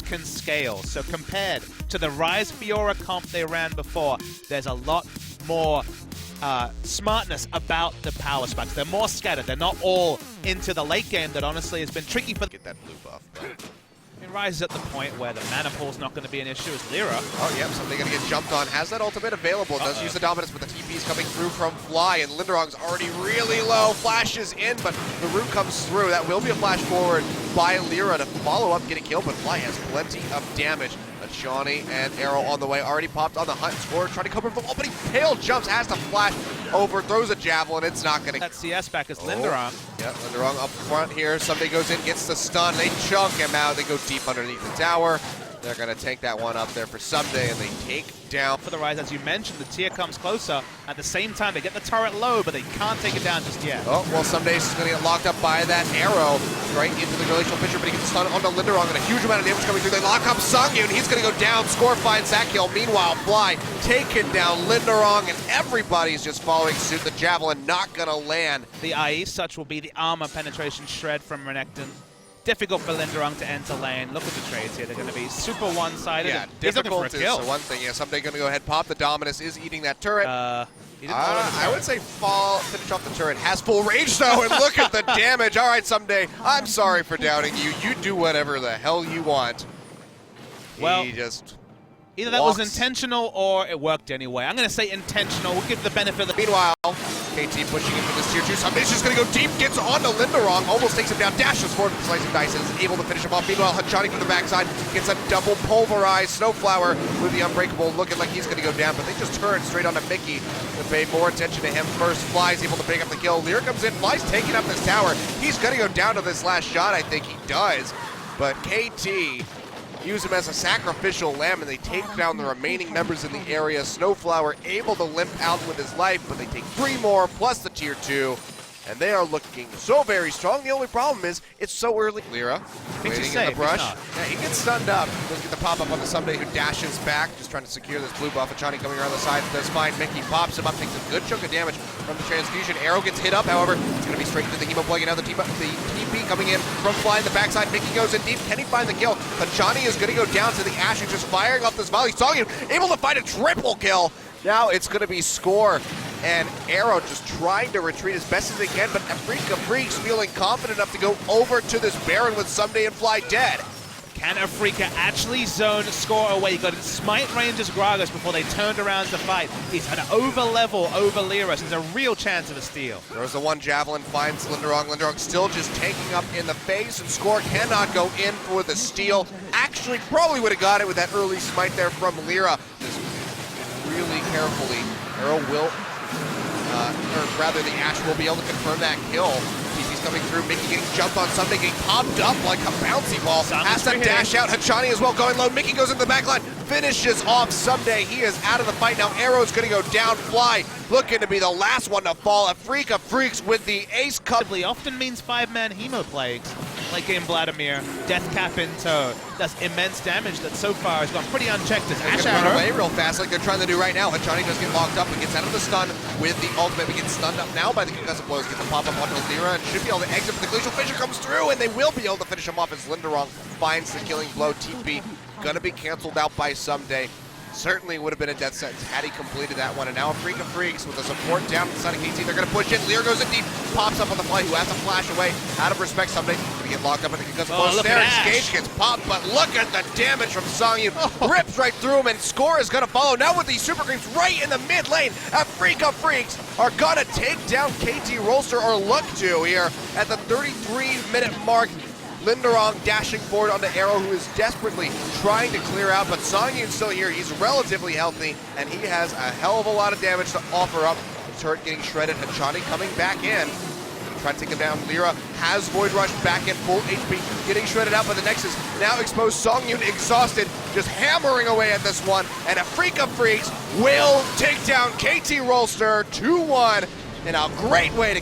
can scale. So compared to the Rise Fiora comp they ran before, there's a lot more smartness about the power spikes. They're more scattered. They're not all into the late game that honestly has been tricky for Get that blue buff. And Rise is at the point where the mana pool's not going to be an issue as Lyra. Oh, yep, something going to get jumped on. Has that ultimate available. Does use the dominance, but the TP's coming through from Fly, and Linderong's already really low. Flashes in, but the root comes through. That will be a flash forward by Lyra to follow up, getting killed, but Fly has plenty of damage. Shawnee and Arrow on the way, already popped on the hunt, score, trying to cover from all, but he tail jumps, has to flash over, throws a javelin, it's not going to... That CS back is Linderong. Yeah, Linderong up front here, Someday goes in, gets the stun, they chunk him out, they go deep underneath the tower. They're going to take that one up there for Someday, and they take down... For the Rise, as you mentioned, the tier comes closer. At the same time, they get the turret low, but they can't take it down just yet. Oh, well, Someday's going to get locked up by that arrow right into the relational pitcher, but he gets stunned onto Linderong, and a huge amount of damage coming through. They lock up Sungyun, he's going to go down, score finds that kill. Meanwhile, Fly taking down Linderong, and everybody's just following suit. The javelin not going to land. The IE such will be the armor penetration shred from Renekton. Difficult for Linderong to enter lane. Look at the trades here. They're going to be super one-sided. Yeah, he's looking for a difficult kill. is one thing. Yeah, Someday going to go ahead, pop the Dominus, is eating that turret. I would say finish off the turret. Has full range though, and look at the damage. All right, Someday, I'm sorry for doubting you. You do whatever the hell you want. Well, he just either that was intentional or it worked anyway. I'm going to say intentional. We'll give the benefit of the... Meanwhile, KT pushing into this tier 2. Somebody's just going to go deep, gets onto Linderong, almost takes him down, dashes forward with slicing dice, and is able to finish him off. Meanwhile, Hachani from the backside gets a double pulverized Snowflower with the Unbreakable, looking like he's going to go down, but they just turn straight onto Mickey to pay more attention to him first. Fly's able to pick up the kill. Lear comes in, Fly's taking up this tower. He's going to go down to this last shot, I think he does, but KT use him as a sacrificial lamb, and they take down the remaining members in the area. Snowflower able to limp out with his life, but they take 3 more plus the tier 2, and they are looking so very strong. The only problem is it's so early. Lyra waiting in the brush. Yeah, he gets stunned up. Doesn't get the pop-up on the Someday, who dashes back, just trying to secure this blue buff. Achani coming around the side, does fine. Mickey pops him up, takes a good chunk of damage from the transfusion. Arrow gets hit up, however, it's going to be straight into the Hemo Plague, and now the TP coming in from Fly in the backside. Mickey goes in deep. Can he find the kill? Achani is going to go down to the Ash, who's just firing off this volley. Songyun able to find a triple kill. Now it's going to be Score and Arrow just trying to retreat as best as they can, but Afreeca Freecs feeling confident enough to go over to this Baron with Someday and Fly dead. Can Afreeca actually zone Score away? He got in smite range as Gragas before they turned around to fight. He's an over-level over Lyra, so there's a real chance of a steal. There's the one javelin, finds Linderong. Linderong still just tanking up in the face, and Score cannot go in for the steal. Actually, probably would have got it with that early smite there from Lyra. Just really carefully. Arrow will, or rather the Ash will be able to confirm that kill. TP's coming through, Mickey getting jumped on, Someday getting popped up like a bouncy ball. Has to dash out, Hachani as well going low. Mickey goes into the back line, finishes off Someday. He is out of the fight now. Arrow's going to go down. Fly looking to be the last one to fall. Afreeca Freecs with the ace cut. Often means 5-man Hemo Plagues, like in Vladimir, Death Cap in tow. Does immense damage that so far has gone pretty unchecked as Ash run away real fast like they're trying to do right now. Hachani does get locked up and gets out of the stun with the ultimate. We get stunned up now by the concussive blows. Gets a pop-up onto Lyra and should be able to exit, but the Glacial Fissure comes through, and they will be able to finish him off as Linderong finds the killing blow. TP gonna be canceled out by Someday. Certainly would have been a death sentence had he completed that one. And now Afreeca Freecs with the support down inside of KT. They're going to push in. Lyra goes in deep, pops up on the Fly, who has to flash away. Out of respect, Someday going to get locked up in the concussive blow. There, Gage gets popped, but look at the damage from Songyun. Rips right through him, and Score is going to follow. Now with these super creeps right in the mid lane, Afreeca Freecs are going to take down KT Rolster, or look to here at the 33-minute mark. Linderong dashing forward onto Arrow, who is desperately trying to clear out, but Songyun's still here. He's relatively healthy, and he has a hell of a lot of damage to offer up. The turret getting shredded. Hachani coming back in. Trying to take him down. Lyra has Void Rush back in full HP, getting shredded out, but the Nexus now exposed. Songyun exhausted, just hammering away at this one, and Afreeca Freecs will take down KT Rolster 2-1 in a great way to